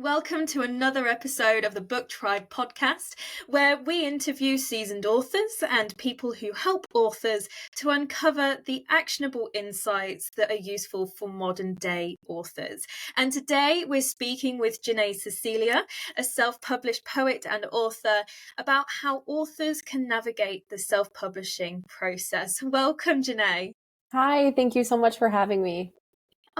Welcome to another episode of the Book Tribe podcast, where we interview seasoned authors and people who help authors to uncover the actionable insights that are useful for modern day authors. And today we're speaking with Jennae Cecelia, a self-published poet and author, about how authors can navigate the self-publishing process. Welcome, Jennae. Hi, thank you so much for having me.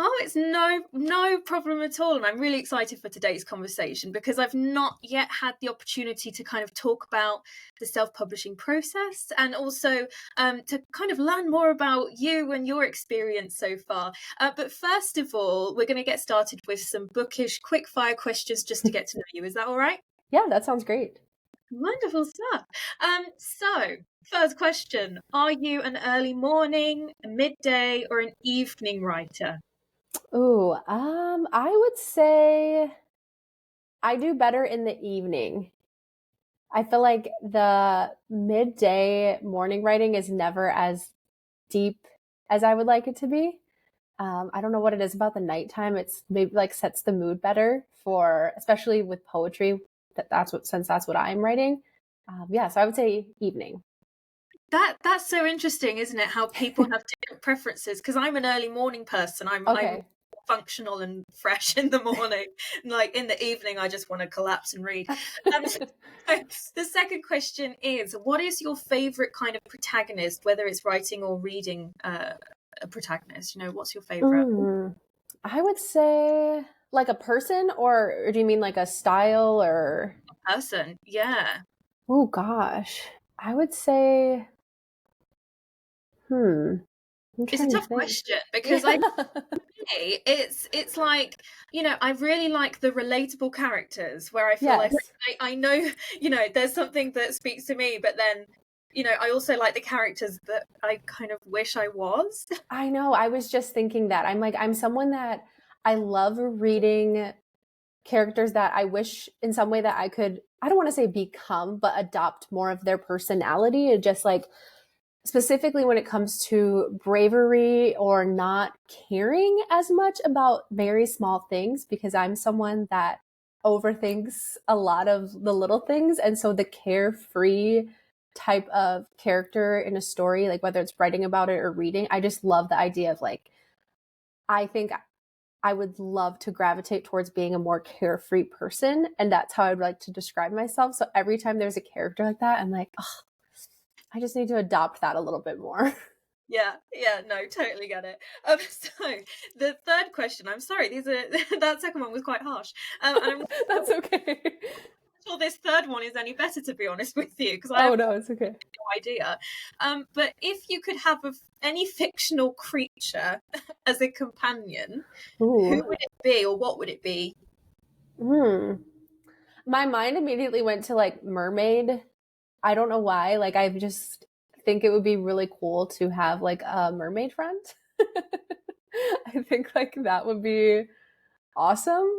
Oh, it's no problem at all. And I'm really excited for today's conversation because I've not yet had the opportunity to kind of talk about the self-publishing process and also to kind of learn more about you and your experience so far. But first of all, we're going to get started with some bookish quickfire questions just to get to know you. Is that all right? Yeah, that sounds great. Wonderful stuff. So first question, are you an early morning, a midday, or an evening writer? Ooh, I would say I do better in the evening. I feel like the midday morning writing is never as deep as I would like it to be. I don't know what it is about the nighttime. It's maybe like sets the mood better for, especially with poetry. Since that's what I'm writing. Yeah, so I would say evening. That's so interesting, isn't it? How people have different preferences. Because I'm an early morning person. I'm Okay. functional and fresh in the morning. Like in the evening, I just want to collapse and read. So the second question is, what is your favorite kind of protagonist, whether it's writing or reading a protagonist? You know, what's your favorite? I would say like a person, or do you mean like a style or? Person? Yeah. Oh gosh. I would say, I'm It's a trying to tough think. question because Yeah. it's like, you know, I really like the relatable characters where I feel like Yes. I know, you know, there's something that speaks to me, but then, you know, I also like the characters that I kind of wish I was. I know. I was just thinking that. I'm someone that I love reading characters that I wish in some way that I could, I don't want to say become, but adopt more of their personality. And just like specifically when it comes to bravery or not caring as much about very small things, because I'm someone that overthinks a lot of the little things. And so the carefree type of character in a story, like whether it's writing about it or reading, I just love the idea of like, I think I would love to gravitate towards being a more carefree person. And that's how I'd like to describe myself. So every time there's a character like that, I'm like, oh, I just need to adopt that a little bit more. Yeah, no, totally get it. So the third question, I'm sorry, these are that second one was quite harsh. And I'm not That's okay. sure this third one is any better, to be honest with you, because I Oh have no, it's okay. no idea. But if you could have any fictional creature as a companion, who Ooh. would it be, or what would it be? Hmm. My mind immediately went to like mermaid. I don't know why. Like I just think it would be really cool to have like a mermaid friend. I think like that would be awesome.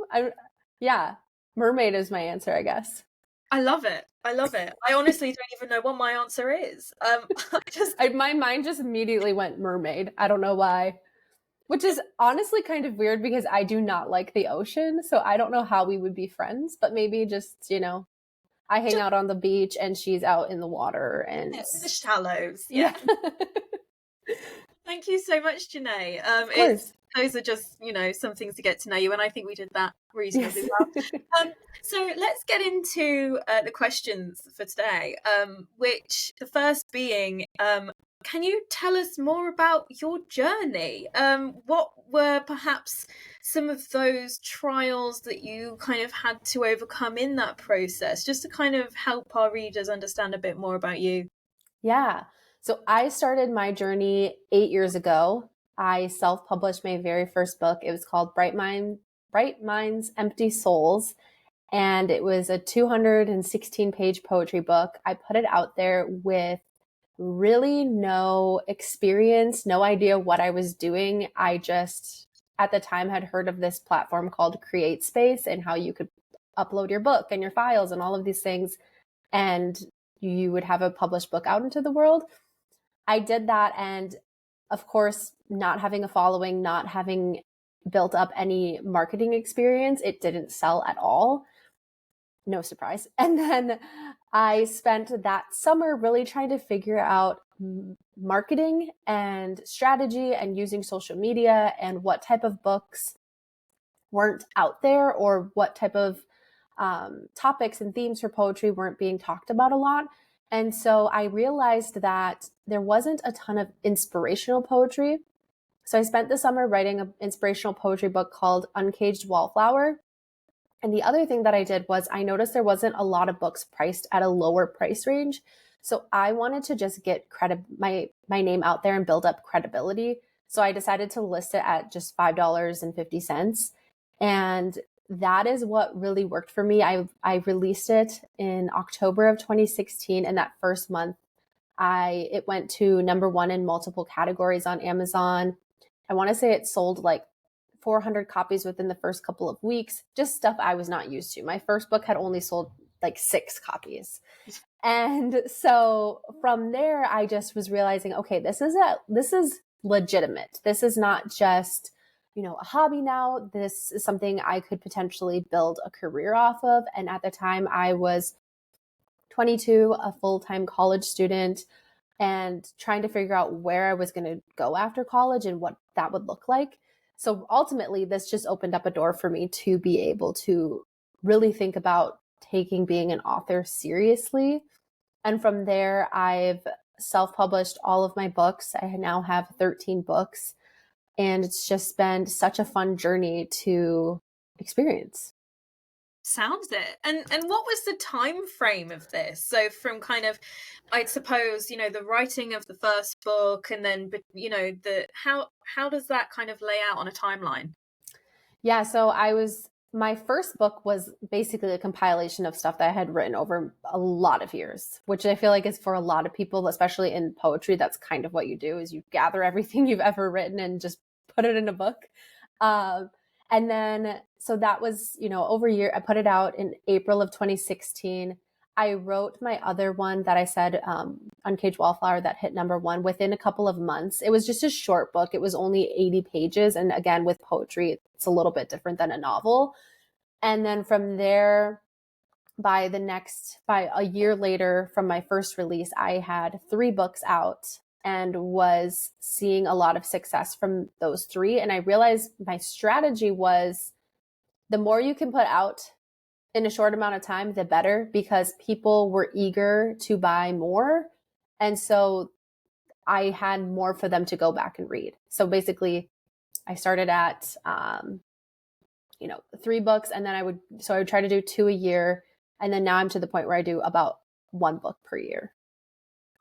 Yeah, mermaid is my answer, I guess. I love it. I love it. I honestly don't even know what my answer is. My mind just immediately went mermaid. I don't know why. Which is honestly kind of weird because I do not like the ocean, so I don't know how we would be friends, but maybe just, I hang just out on the beach and she's out in the water and the shallows. yeah. Thank you so much, Jennae. Of It's course. those are just, you know, some things to get to know you, and I think we did that reasonably Yes. well. So let's get into the questions for today. Which the first being, can you tell us more about your journey? What were perhaps some of those trials that you kind of had to overcome in that process, just to kind of help our readers understand a bit more about you? Yeah. So I started my journey 8 years ago. I self-published my very first book. It was called Bright Minds, Empty Souls. And it was a 216 page poetry book. I put it out there with really no experience, no idea what I was doing. I just, at the time, had heard of this platform called Create Space and how you could upload your book and your files and all of these things. And you would have a published book out into the world. I did that. And of course, not having a following, not having built up any marketing experience. It didn't sell at all. No surprise. And then I spent that summer really trying to figure out marketing and strategy and using social media and what type of books weren't out there, or what type of topics and themes for poetry weren't being talked about a lot. And so I realized that there wasn't a ton of inspirational poetry. So I spent the summer writing an inspirational poetry book called Uncaged Wallflower. And the other thing that I did was I noticed there wasn't a lot of books priced at a lower price range. So I wanted to just get my name out there and build up credibility. So I decided to list it at just $5.50. And that is what really worked for me. I released it in October of 2016. And that first month, it went to #1 in multiple categories on Amazon. I want to say it sold like 400 copies within the first couple of weeks, just stuff I was not used to. My first book had only sold like 6 copies. And so from there, I just was realizing, okay, this is legitimate. This is not just, a hobby now. This is something I could potentially build a career off of. And at the time I was 22, a full-time college student, and trying to figure out where I was going to go after college and what that would look like. So ultimately, this just opened up a door for me to be able to really think about taking being an author seriously. And from there, I've self-published all of my books. I now have 13 books, and it's just been such a fun journey to experience. Sounds it. And what was the time frame of this? So from kind of, I'd suppose, the writing of the first book, and then, how does that kind of lay out on a timeline? Yeah, so my first book was basically a compilation of stuff that I had written over a lot of years, which I feel like is for a lot of people, especially in poetry, that's kind of what you do, is you gather everything you've ever written and just put it in a book. And then, so that was, over a year. I put it out in April of 2016. I wrote my other one that I said, Uncaged Wallflower, that hit #1 within a couple of months. It was just a short book. It was only 80 pages. And again, with poetry, it's a little bit different than a novel. And then from there, by a year later from my first release, I had 3 books out and was seeing a lot of success from those 3. And I realized my strategy was, the more you can put out in a short amount of time, the better, because people were eager to buy more. And so I had more for them to go back and read. So basically, I started at, 3 books, and then I would try to do 2 a year. And then now I'm to the point where I do about 1 book per year.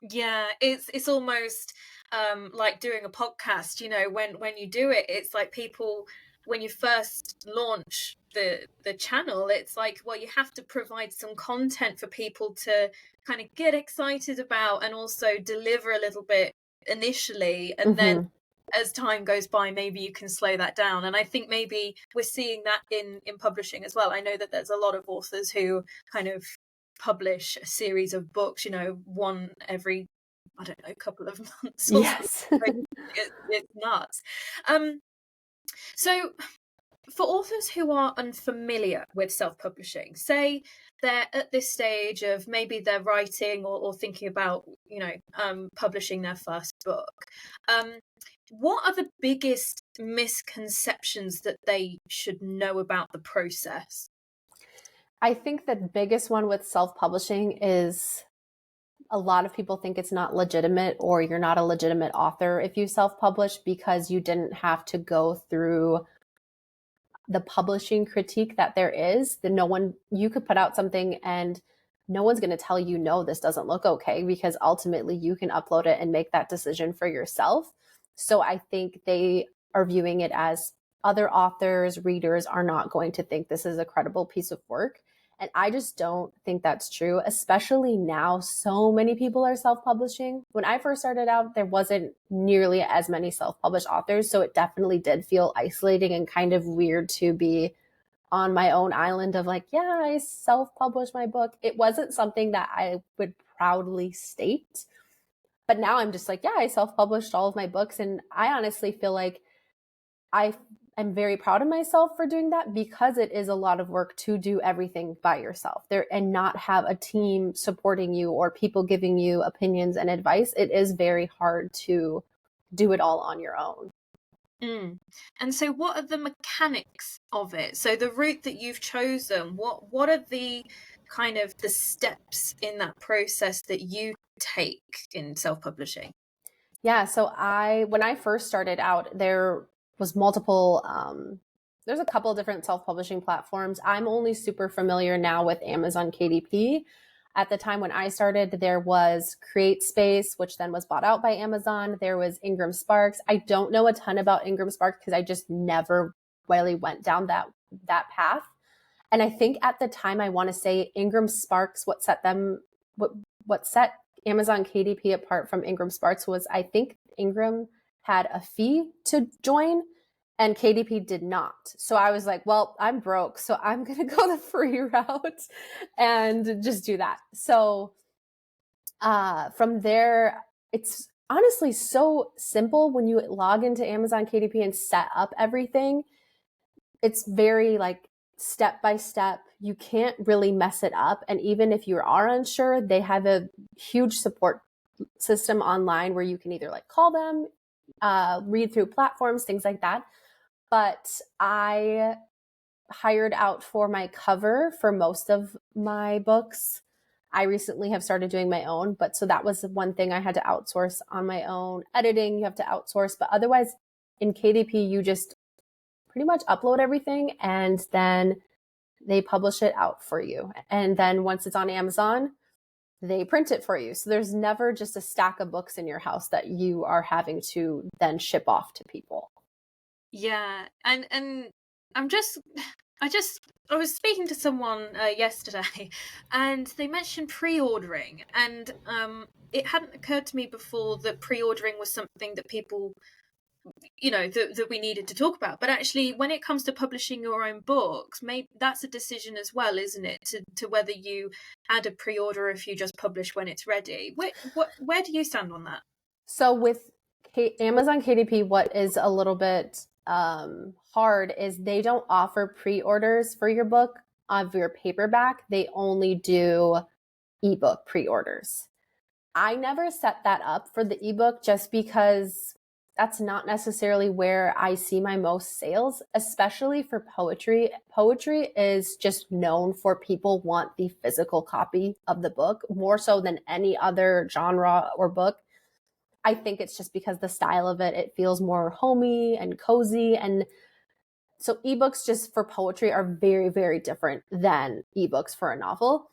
Yeah, it's almost like doing a podcast. When you do it, it's like people, when you first launch the channel, it's like, well, you have to provide some content for people to kind of get excited about, and also deliver a little bit initially, and then as time goes by, maybe you can slow that down. And I think maybe we're seeing that in publishing as well. I know that there's a lot of authors who kind of publish a series of books, one every, I don't know, couple of months or Yes. something. It's nuts. So for authors who are unfamiliar with self-publishing, say they're at this stage of maybe they're writing or thinking about, publishing their first book, what are the biggest misconceptions that they should know about the process? I think the biggest one with self-publishing is, a lot of people think it's not legitimate, or you're not a legitimate author if you self-publish, because you didn't have to go through the publishing critique that there is. You could put out something and no one's going to tell you, no, this doesn't look okay, because ultimately you can upload it and make that decision for yourself. So I think they are viewing it as, other authors, readers are not going to think this is a credible piece of work. And I just don't think that's true, especially now. So many people are self-publishing. When I first started out, there wasn't nearly as many self-published authors. So it definitely did feel isolating and kind of weird to be on my own island of like, yeah, I self-published my book. It wasn't something that I would proudly state. But now I'm just like, yeah, I self-published all of my books. And I honestly feel like I I'm very proud of myself for doing that, because it is a lot of work to do everything by yourself there and not have a team supporting you or people giving you opinions and advice. It is very hard to do it all on your own. And so what are the mechanics of it? So the route that you've chosen, what are the kind of the steps in that process that you take in self-publishing? Yeah, so when I first started out, there was multiple there's a couple different self-publishing platforms. I'm only super familiar now with Amazon KDP. At the time when I started, there was CreateSpace, which then was bought out by Amazon. There was Ingram Sparks. I don't know a ton about Ingram Sparks because I just never really went down that path. And I think at the time, I want to say Ingram Sparks, what set Amazon KDP apart from Ingram Sparks was, I think Ingram had a fee to join and KDP did not. So I was like, well, I'm broke, so I'm going to go the free route and just do that. So from there, it's honestly so simple when you log into Amazon KDP and set up everything. It's very like step by step. You can't really mess it up. And even if you are unsure, they have a huge support system online where you can either like call them, read through platforms, things like that. But I hired out for my cover for most of my books. I recently have started doing my own, but so that was one thing I had to outsource on my own. Editing, you have to outsource, but otherwise in KDP, you just pretty much upload everything and then they publish it out for you. And then once it's on Amazon, they print it for you. So there's never just a stack of books in your house that you are having to then ship off to people. Yeah, and I was speaking to someone yesterday, and they mentioned pre-ordering, and it hadn't occurred to me before that pre-ordering was something that people, that we needed to talk about. But actually, when it comes to publishing your own books, maybe that's a decision as well, isn't it? To whether you add a pre-order or if you just publish when it's ready. Where do you stand on that? So with Amazon KDP, what is a little bit hard is they don't offer pre-orders for your book of your paperback. They only do ebook pre-orders. I never set that up for the ebook just because that's not necessarily where I see my most sales, especially for poetry. Poetry is just known for people want the physical copy of the book more so than any other genre or book. I think it's just because the style of it feels more homey and cozy. And so ebooks just for poetry are very, very different than ebooks for a novel.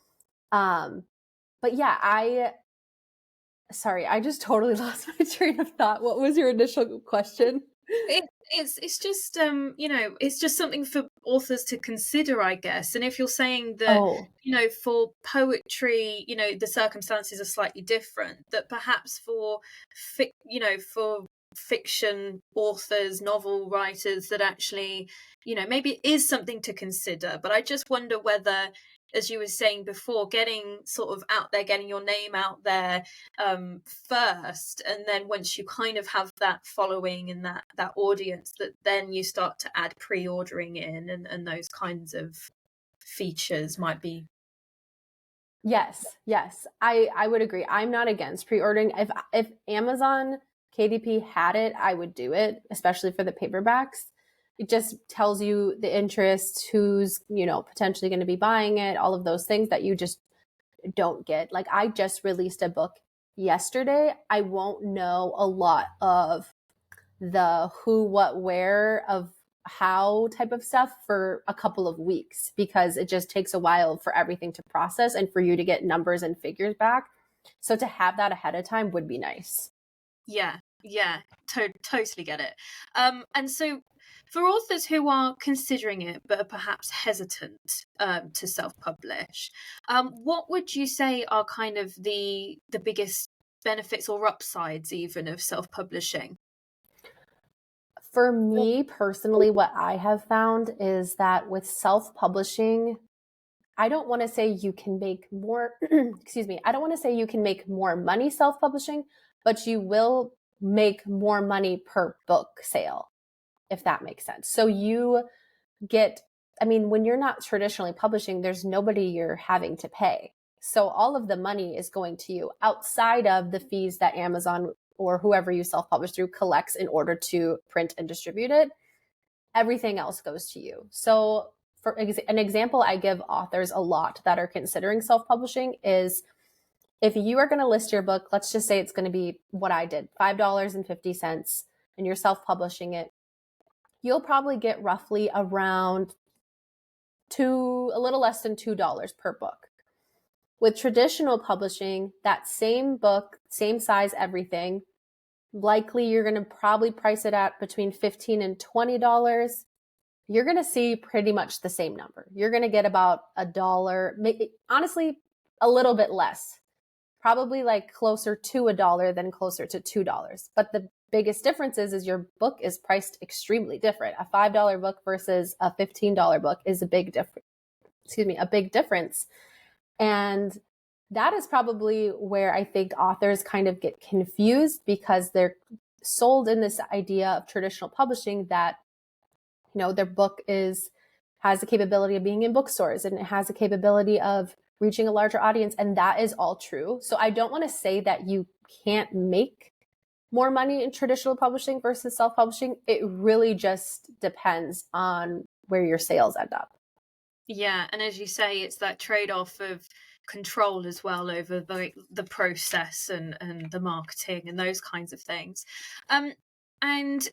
But yeah, sorry, I just totally lost my train of thought. What was your initial question? It's just it's just something for authors to consider, I guess. And if you're saying that for poetry, the circumstances are slightly different, that perhaps for for fiction authors, novel writers, that actually maybe it is something to consider. But I just wonder whether, as you were saying before, getting sort of out there, getting your name out there first, and then once you kind of have that following and that audience, that then you start to add pre-ordering in, and those kinds of features might be. Yes, I would agree. I'm not against pre-ordering. If Amazon KDP had it, I would do it, especially for the paperbacks. It just tells you the interest, who's, potentially going to be buying it, all of those things that you just don't get. Like I just released a book yesterday. I won't know a lot of the who, what, where of how type of stuff for a couple of weeks because it just takes a while for everything to process and for you to get numbers and figures back. So to have that ahead of time would be nice. Yeah, totally get it. And so for authors who are considering it but are perhaps hesitant to self-publish, what would you say are kind of the biggest benefits or upsides even of self-publishing? For me personally, what I have found is that with self-publishing, I don't want to say you can make more, excuse me, I don't want to say you can make more money self-publishing, but you will make more money per book sale. if that makes sense. So you get, I mean, when you're not traditionally publishing, there's nobody you're having to pay. So all of the money is going to you outside of the fees that Amazon or whoever you self-publish through collects in order to print and distribute it. Everything else goes to you. So for an example I give authors a lot that are considering self-publishing is, if you are going to list your book, let's just say it's going to be what I did, $5.50, and you're self-publishing it, you'll probably get roughly around a little less than $2 per book. With traditional publishing, that same book, same size, everything, likely you're going to probably price it at between $15 and $20. You're going to see pretty much the same number. You're going to get about $1, honestly, a little bit less, probably like closer to $1 than closer to $2. But the biggest difference is your book is priced extremely different. A $5 book versus a $15 book is a big difference. And that is probably where I think authors kind of get confused, because they're sold in this idea of traditional publishing that, you know, their book has the capability of being in bookstores and it has the capability of reaching a larger audience. And that is all true. So I don't want to say that you can't make more money in traditional publishing versus self-publishing. It really just depends on where your sales end up. Yeah, and as you say, it's that trade-off of control as well over the process and the marketing and those kinds of things. And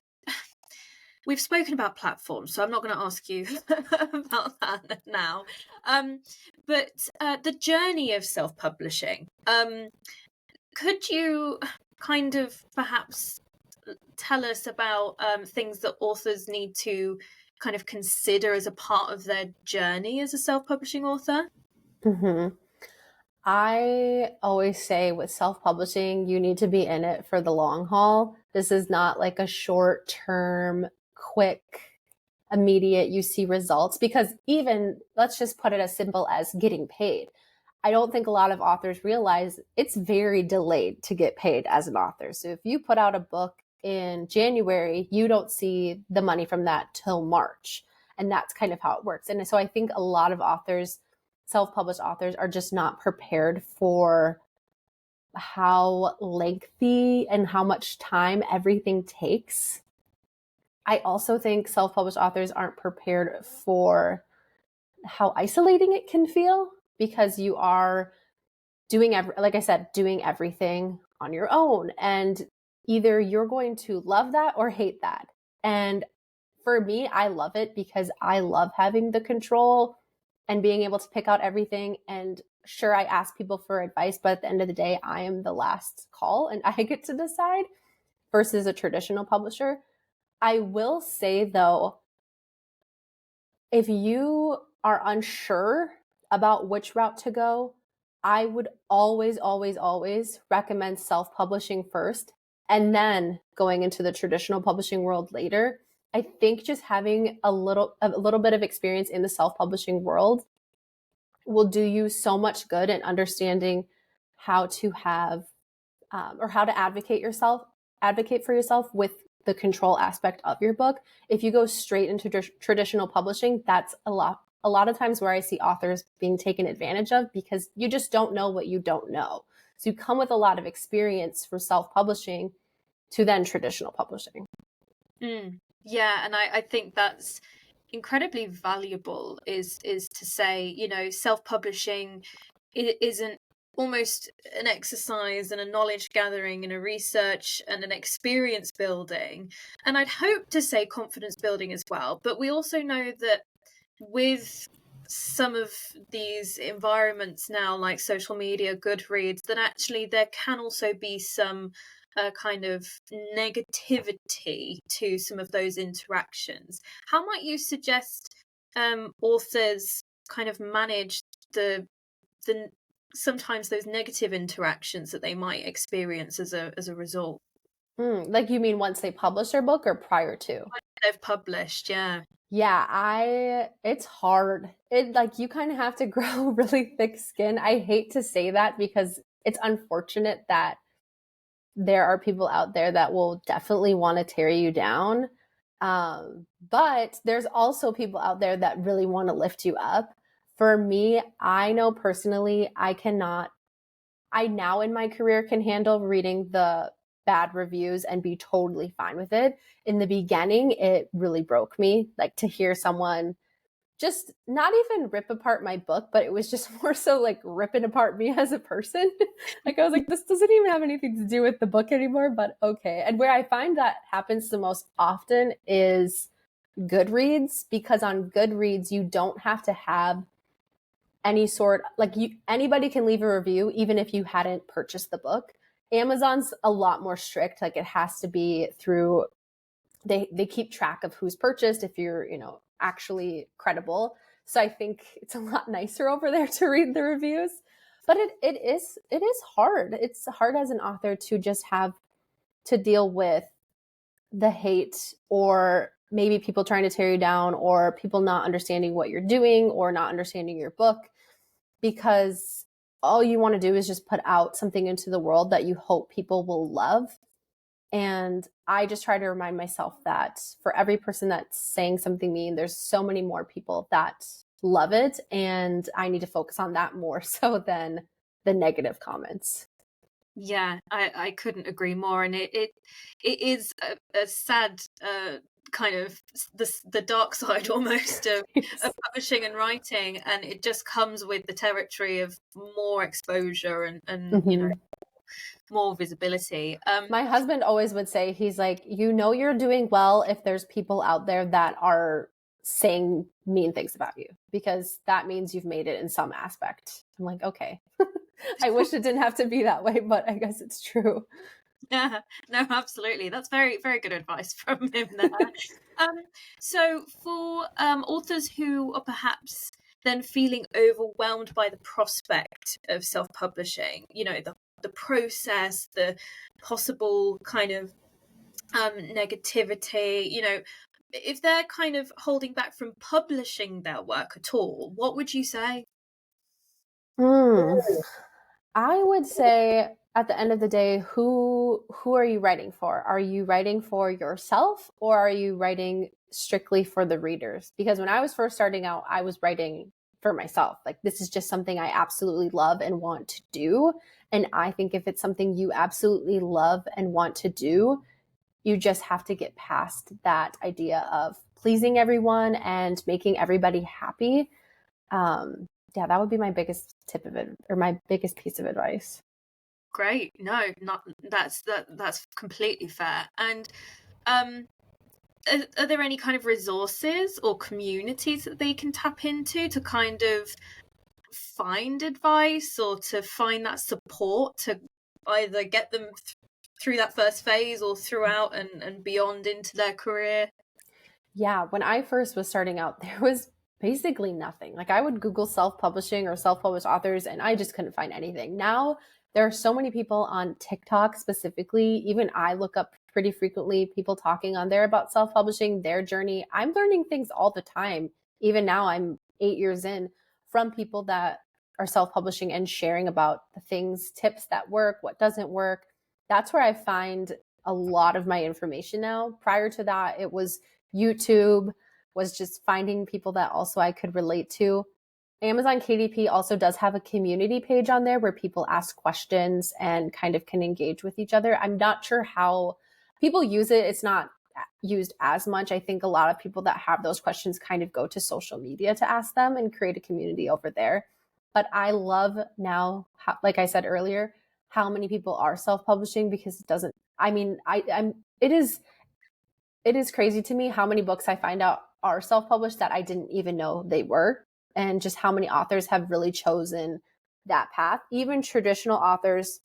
we've spoken about platforms, so I'm not going to ask you about that now. But the journey of self-publishing, could you kind of perhaps tell us about things that authors need to kind of consider as a part of their journey as a self-publishing author? Mm-hmm. I always say with self-publishing, you need to be in it for the long haul. This is not like a short-term, quick, immediate, you see results, because even, let's just put it as simple as getting paid. I don't think a lot of authors realize it's very delayed to get paid as an author. So if you put out a book in January, you don't see the money from that till March. And that's kind of how it works. And so I think a lot of authors, self-published authors, are just not prepared for how lengthy and how much time everything takes. I also think self-published authors aren't prepared for how isolating it can feel, because you are doing everything on your own. And either you're going to love that or hate that. And for me, I love it because I love having the control and being able to pick out everything. And sure, I ask people for advice, but at the end of the day, I am the last call and I get to decide, versus a traditional publisher. I will say though, if you are unsure about which route to go, I would always, always, always recommend self-publishing first and then going into the traditional publishing world later. I think just having a little bit of experience in the self-publishing world will do you so much good in understanding how to have or how to advocate for yourself with the control aspect of your book. If you go straight into traditional publishing, that's a lot of times where I see authors being taken advantage of, because you just don't know what you don't know. So you come with a lot of experience for self-publishing to then traditional publishing. Yeah, and I think that's incredibly valuable, is to say, you know, self-publishing isn't almost an exercise and a knowledge gathering and a research and an experience building, and I'd hope to say confidence building as well. But we also know that with some of these environments now, like social media, Goodreads, that actually there can also be some kind of negativity to some of those interactions. How might you suggest authors kind of manage the sometimes those negative interactions that they might experience as a result? Like, you mean once they publish their book or prior to? Once they've published, yeah. Yeah, it's hard. You kind of have to grow really thick skin. I hate to say that because it's unfortunate that there are people out there that will definitely want to tear you down. But there's also people out there that really want to lift you up. For me, I know personally, I now in my career can handle reading the bad reviews and be totally fine with it. In the beginning, it really broke me, like to hear someone just not even rip apart my book, but it was just more so like ripping apart me as a person. Like I was like, this doesn't even have anything to do with the book anymore, but okay. And where I find that happens the most often is Goodreads, because on Goodreads, you don't have to have any sort, like anybody can leave a review even if you hadn't purchased the book. Amazon's a lot more strict, like it has to be through, they keep track of who's purchased if you're, actually credible. So I think it's a lot nicer over there to read the reviews. But it is hard. It's hard as an author to just have to deal with the hate, or maybe people trying to tear you down, or people not understanding what you're doing or not understanding your book, because all you want to do is just put out something into the world that you hope people will love. And I just try to remind myself that for every person that's saying something mean, there's so many more people that love it. And I need to focus on that more so than the negative comments. Yeah, I couldn't agree more. And it is a sad kind of the dark side almost of publishing and writing, and it just comes with the territory of more exposure and Mm-hmm. More visibility. My husband always would say, he's like, you're doing well if there's people out there that are saying mean things about you, because that means you've made it in some aspect. I'm like, okay. I wish it didn't have to be that way, but I guess it's true. Yeah, no, absolutely. That's very, very good advice from him there. So for authors who are perhaps then feeling overwhelmed by the prospect of self-publishing, the process, the possible kind of negativity, if they're kind of holding back from publishing their work at all, what would you say? I would say at the end of the day, who are you writing for? Are you writing for yourself, or are you writing strictly for the readers? Because when I was first starting out, I was writing for myself. Like, this is just something I absolutely love and want to do. And I think if it's something you absolutely love and want to do, you just have to get past that idea of pleasing everyone and making everybody happy. Yeah, that would be my biggest tip of it, or my biggest piece of advice. Great. No, not that's completely fair. And um are there any kind of resources or communities that they can tap into to kind of find advice or to find that support to either get them through that first phase or throughout and beyond into their career? Yeah, when I first was starting out, there was basically nothing. Like, I would Google self-publishing or self-published authors and I just couldn't find anything. Now there are so many people on TikTok specifically. Even I look up pretty frequently people talking on there about self-publishing, their journey. I'm learning things all the time. Even now, I'm 8 years in, from people that are self-publishing and sharing about the things, tips that work, what doesn't work. That's where I find a lot of my information now. Prior to that, it was YouTube, was just finding people that also I could relate to. Amazon KDP also does have a community page on there where people ask questions and kind of can engage with each other. I'm not sure how people use it. It's not used as much. I think a lot of people that have those questions kind of go to social media to ask them and create a community over there. But I love now, like I said earlier, how many people are self-publishing, because it doesn't, I mean, it is crazy to me how many books I find out are self-published that I didn't even know they were, and just how many authors have really chosen that path. Even traditional authors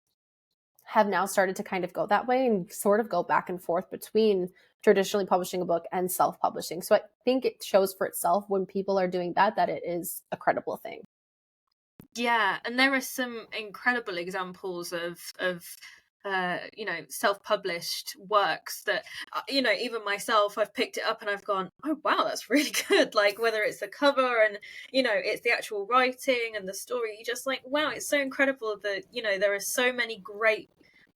have now started to kind of go that way and sort of go back and forth between traditionally publishing a book and self-publishing. So I think it shows for itself when people are doing that it is a credible thing. Yeah, and there are some incredible examples of self-published works that even myself, I've picked it up and I've gone, oh wow, that's really good. Like, whether it's the cover and it's the actual writing and the story, you just like, wow, it's so incredible that there are so many great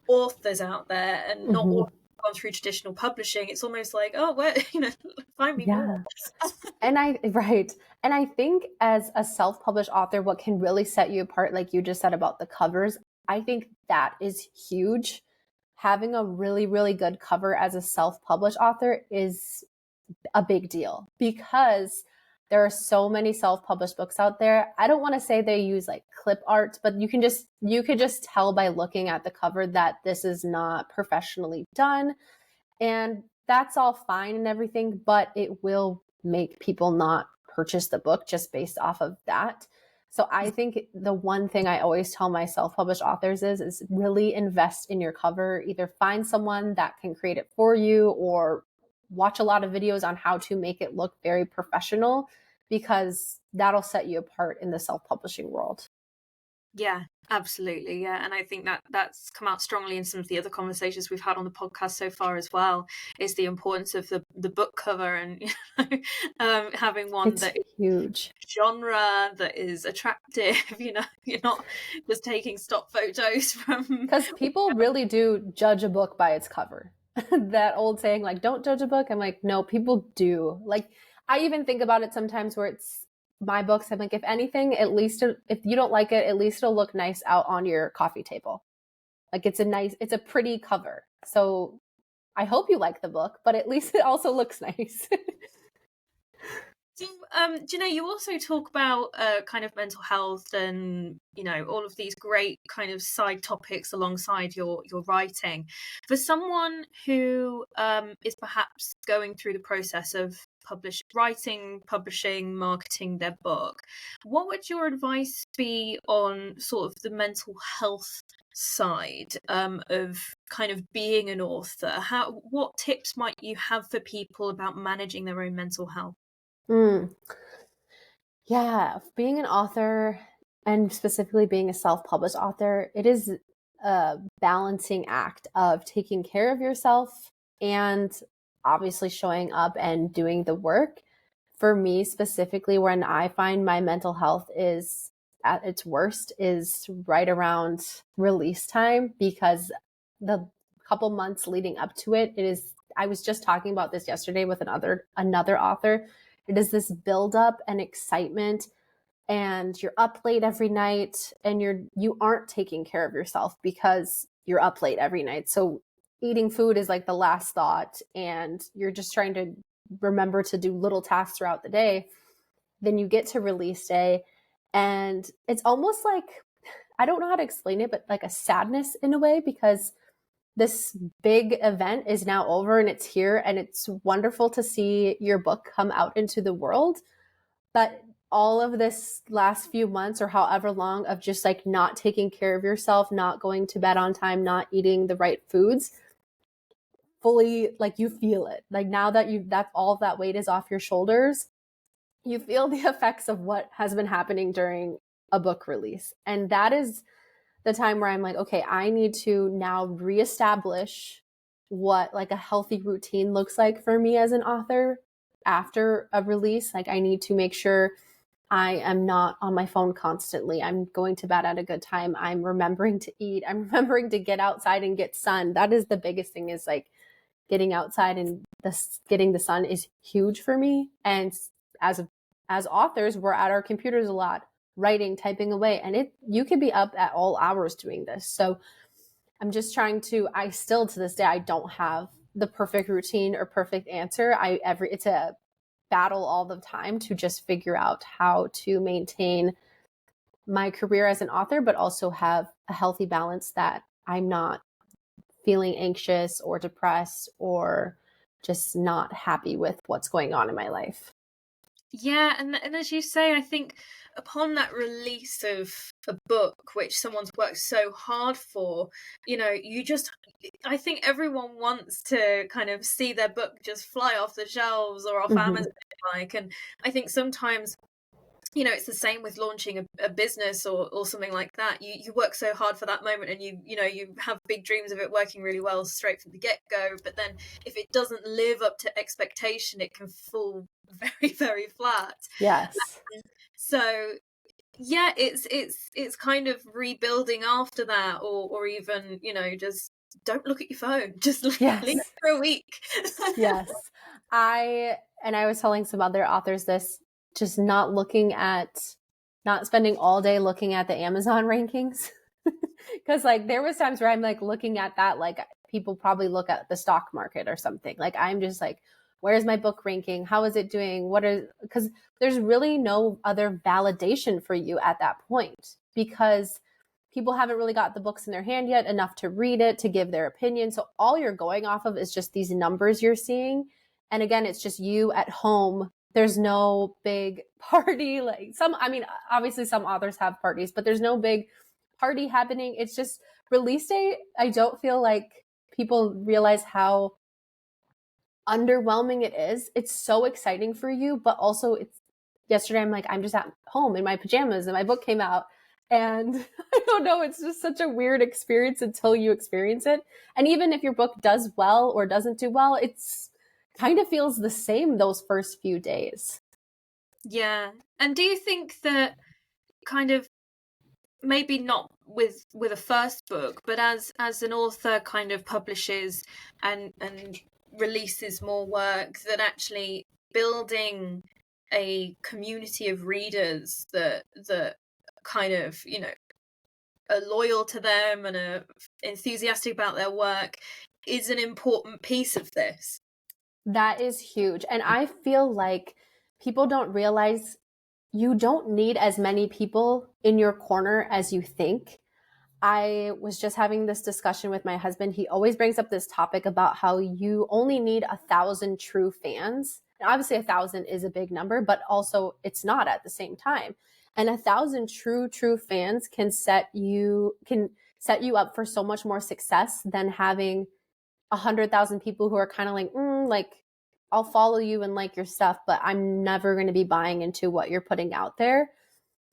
authors out there, and not all gone through traditional publishing, it's almost like, oh, where, find me more. And I think as a self-published author, what can really set you apart, like you just said about the covers, I think that is huge. Having a really, really good cover as a self-published author is a big deal, because there are so many self-published books out there. I don't want to say they use like clip art, but you could just tell by looking at the cover that this is not professionally done. And that's all fine and everything, but it will make people not purchase the book just based off of that. So I think the one thing I always tell my self-published authors is really invest in your cover. Either find someone that can create it for you, or watch a lot of videos on how to make it look very professional, because that'll set you apart in the self-publishing world. Yeah, absolutely. Yeah. And I think that that's come out strongly in some of the other conversations we've had on the podcast so far as well, is the importance of the book cover, and having one It's that is huge. genre, that is attractive. You're not just taking stock photos from. Because people really do judge a book by its cover. That old saying, like, don't judge a book. I'm like, no, people do. Like, I even think about it sometimes where it's my books. I'm like, if anything, at least if you don't like it, at least it'll look nice out on your coffee table. Like, it's a pretty cover. So I hope you like the book, but at least it also looks nice. So, Jennae, you also talk about kind of mental health and all of these great kind of side topics alongside your writing. For someone who is perhaps going through the process of publishing, marketing their book, what would your advice be on sort of the mental health side of kind of being an author? What tips might you have for people about managing their own mental health? Yeah, being an author, and specifically being a self-published author, it is a balancing act of taking care of yourself and obviously showing up and doing the work. For me specifically, when I find my mental health is at its worst is right around release time, because the couple months leading up to it, I was just talking about this yesterday with another author. It is this buildup and excitement, and you're up late every night, and you aren't taking care of yourself because you're up late every night. So eating food is like the last thought, and you're just trying to remember to do little tasks throughout the day. Then you get to release day, and it's almost like, I don't know how to explain it, but like a sadness in a way, because this big event is now over and it's here, and it's wonderful to see your book come out into the world. But all of this last few months, or however long, of just like not taking care of yourself, not going to bed on time, not eating the right foods, fully, like, you feel it. Like, now that all of that weight is off your shoulders, you feel the effects of what has been happening during a book release. And that is the time where I'm like, okay, I need to now reestablish what like a healthy routine looks like for me as an author after a release. Like, I need to make sure I am not on my phone constantly. I'm going to bed at a good time. I'm remembering to eat. I'm remembering to get outside and get sun. That is the biggest thing, is like getting outside, and getting the sun is huge for me. And as authors, we're at our computers a lot, writing, typing away, and you could be up at all hours doing this. So I'm just trying to, I still to this day, I don't have the perfect routine or perfect answer. It's a battle all the time to just figure out how to maintain my career as an author, but also have a healthy balance, that I'm not feeling anxious or depressed or just not happy with what's going on in my life. Yeah, and as you say, I think upon that release of a book which someone's worked so hard for, I think everyone wants to kind of see their book just fly off the shelves or off Amazon, and I think sometimes it's the same with launching a business or something like that. You work so hard for that moment, and you have big dreams of it working really well straight from the get-go, but then if it doesn't live up to expectation, it can fall very, very flat. Yes. So yeah, it's kind of rebuilding after that, or even just don't look at your phone. Just leave Yes. it for a week. Yes. I was telling some other authors this, just not spending all day looking at the Amazon rankings. Because like there was times where I'm like looking at that, like people probably look at the stock market or something. Like I'm just like, where's my book ranking? How is it doing? Because there's really no other validation for you at that point, because people haven't really got the books in their hand yet enough to read it, to give their opinion. So all you're going off of is just these numbers you're seeing. And again, it's just you at home. There's no big party. Like obviously some authors have parties, but there's no big party happening. It's just release day. I don't feel like people realize how underwhelming it is. It's so exciting for you, but also yesterday I'm just at home in my pajamas and my book came out, and I don't know, it's just such a weird experience until you experience it. And even if your book does well or doesn't do well, it's kind of feels the same those first few days. Yeah. And do you think that kind of, maybe not with a first book, but as an author kind of publishes and releases more work, that actually building a community of readers that kind of, you know, are loyal to them and are enthusiastic about their work is an important piece of this? That is huge. And I feel like people don't realize you don't need as many people in your corner as you think. I was just having this discussion with my husband. He always brings up this topic about how you only need 1,000 true fans. And obviously 1,000 is a big number, but also it's not at the same time. And 1,000 true fans can set you up for so much more success than having 100,000 people who are kind of like, I'll follow you and like your stuff, but I'm never going to be buying into what you're putting out there.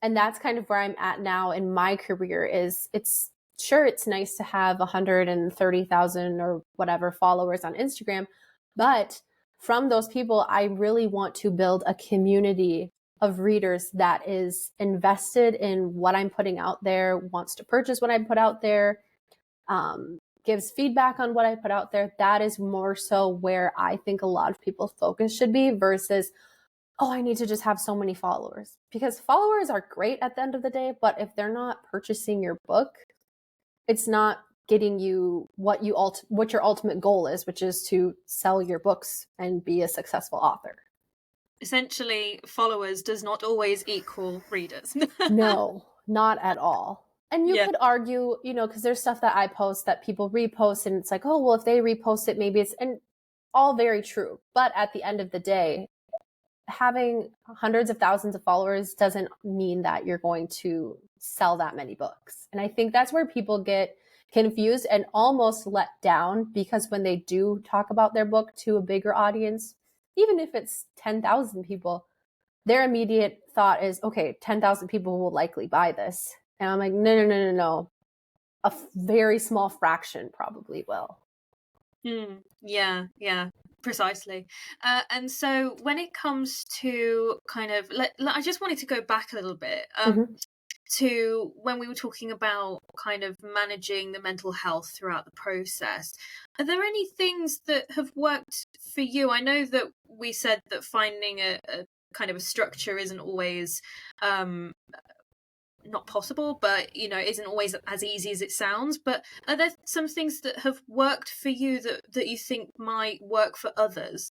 And that's kind of where I'm at now in my career. It's nice to have 130,000 or whatever followers on Instagram, but from those people, I really want to build a community of readers that is invested in what I'm putting out there, wants to purchase what I put out there, gives feedback on what I put out there. That is more so where I think a lot of people's focus should be, versus, oh, I need to just have so many followers. Because followers are great at the end of the day, but if they're not purchasing your book, it's not getting you what your ultimate goal is, which is to sell your books and be a successful author. Essentially, followers does not always equal readers. No, not at all. And you could argue, because there's stuff that I post that people repost, and it's like, oh, well, if they repost it, maybe it's, and all very true. But at the end of the day, having hundreds of thousands of followers doesn't mean that you're going to sell that many books. And I think that's where people get confused and almost let down, because when they do talk about their book to a bigger audience, even if it's 10,000 people, their immediate thought is, okay, 10,000 people will likely buy this. And I'm like, no. A very small fraction probably will. Yeah, precisely. And so when it comes to kind of, I just wanted to go back a little bit to when we were talking about kind of managing the mental health throughout the process. Are there any things that have worked for you? I know that we said that finding a kind of a structure isn't always not possible, but isn't always as easy as it sounds. But are there some things that have worked for you that you think might work for others?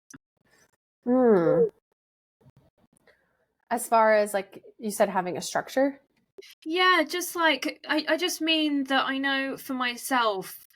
As far as, like you said, having a structure? Yeah, just like I just mean that I know for myself,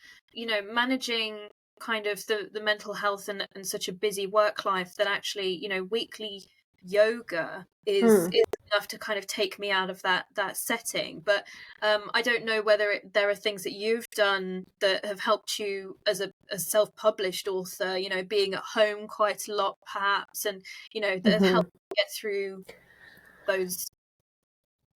managing kind of the mental health and such a busy work life, that actually, weekly yoga is enough to kind of take me out of that setting. But I don't know whether there are things that you've done that have helped you as a self-published author, being at home quite a lot perhaps, and that have helped you get through those.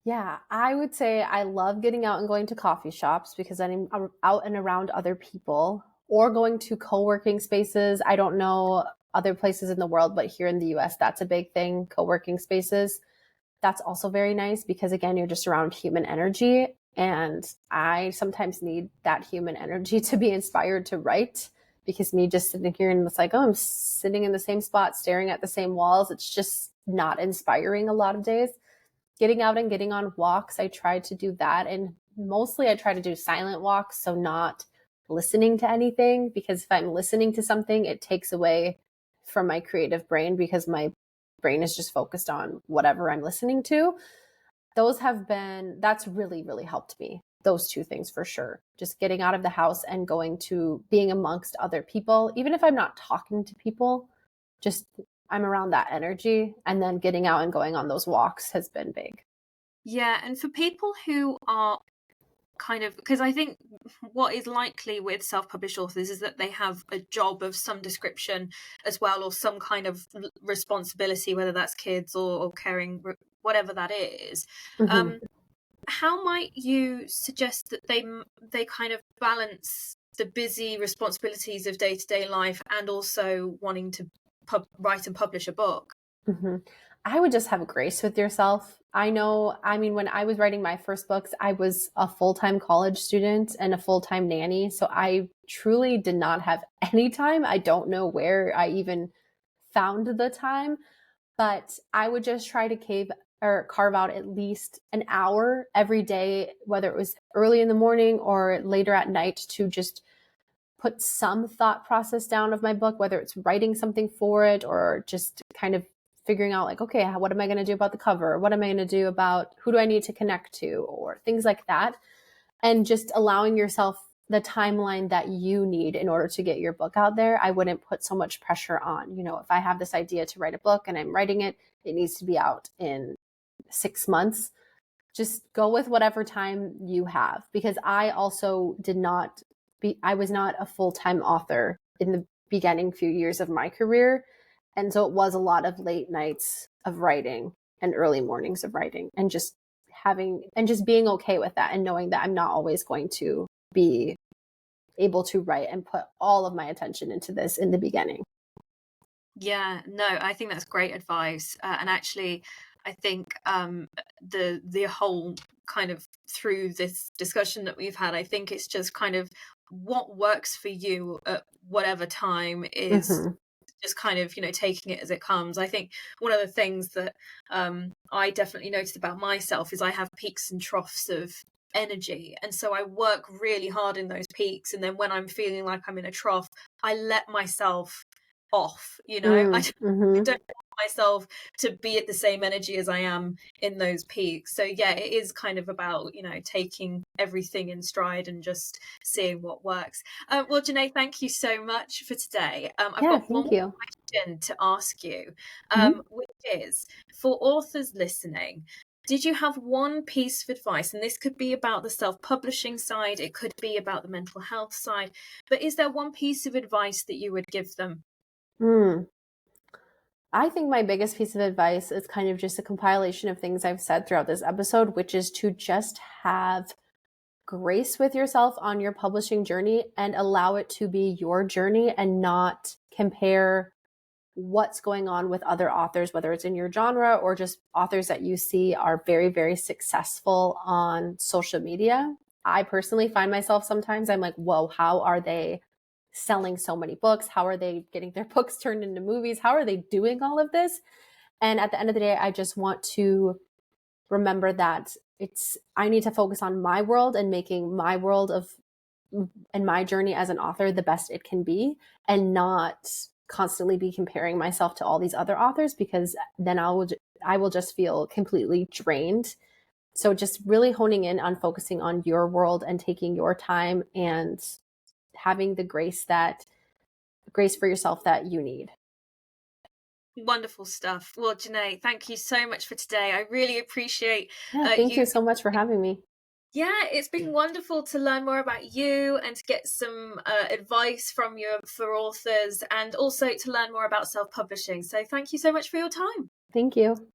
Yeah, I would say I love getting out and going to coffee shops, because I'm out and around other people, or going to co-working spaces. I don't know other places in the world, but here in the US, that's a big thing, co-working spaces. That's also very nice, because again, you're just around human energy. And I sometimes need that human energy to be inspired to write, because me just sitting here and it's like, oh, I'm sitting in the same spot, staring at the same walls. It's just not inspiring a lot of days. Getting out and getting on walks, I try to do that. And mostly I try to do silent walks, so not listening to anything, because if I'm listening to something, it takes away from my creative brain, because my brain is just focused on whatever I'm listening to. That's really, really helped me. Those two things for sure. Just getting out of the house and going to being amongst other people, even if I'm not talking to people, just I'm around that energy, and then getting out and going on those walks has been big. Yeah, and for people who are kind of, because I think what is likely with self-published authors is that they have a job of some description as well, or some kind of responsibility, whether that's kids or caring, whatever that is. Mm-hmm. How might you suggest that they kind of balance the busy responsibilities of day-to-day life and also wanting to write and publish a book? Mm-hmm. I would just have grace with yourself. When I was writing my first books, I was a full-time college student and a full-time nanny. So I truly did not have any time. I don't know where I even found the time, but I would just try to carve out at least an hour every day, whether it was early in the morning or later at night, to just put some thought process down of my book, whether it's writing something for it or just kind of figuring out like, okay, what am I going to do about the cover? What am I going to do about who do I need to connect to, or things like that. And just allowing yourself the timeline that you need in order to get your book out there. I wouldn't put so much pressure on, if I have this idea to write a book and I'm writing it, it needs to be out in 6 months. Just go with whatever time you have, because I was not a full-time author in the beginning few years of my career. And so it was a lot of late nights of writing and early mornings of writing, and just being okay with that, and knowing that I'm not always going to be able to write and put all of my attention into this in the beginning. Yeah, no, I think that's great advice. And actually, I think the whole kind of through this discussion that we've had, I think it's just kind of what works for you at whatever time is Mm-hmm. just kind of, taking it as it comes. I think one of the things that I definitely noticed about myself is I have peaks and troughs of energy, and so I work really hard in those peaks, and then when I'm feeling like I'm in a trough, I let myself off. I Mm-hmm. don't want myself to be at the same energy as I am in those peaks. So yeah, it is kind of about taking everything in stride and just seeing what works. Well, Jennae, thank you so much for today. I've Yeah, got one thank more you. question to ask you, Mm-hmm. which is for authors listening. Did you have one piece of advice? And this could be about the self-publishing side, it could be about the mental health side, but is there one piece of advice that you would give them? Mm. I think my biggest piece of advice is kind of just a compilation of things I've said throughout this episode, which is to just have grace with yourself on your publishing journey and allow it to be your journey, and not compare what's going on with other authors, whether it's in your genre or just authors that you see are very, very successful on social media. I personally find myself sometimes, I'm like, whoa, how are they selling so many books? How are they getting their books turned into movies? How are they doing all of this? And at the end of the day, I just want to remember that I need to focus on my world and making my world and my journey as an author the best it can be, and not constantly be comparing myself to all these other authors, because then I will just feel completely drained. So just really honing in on focusing on your world and taking your time, and having the grace for yourself that you need. Wonderful stuff. Well, Jennae, thank you so much for today. I really appreciate Yeah, thank you. you so much for having me. Yeah, it's been wonderful to learn more about you and to get some advice from you for authors, and also to learn more about self-publishing. So thank you so much for your time. Thank you.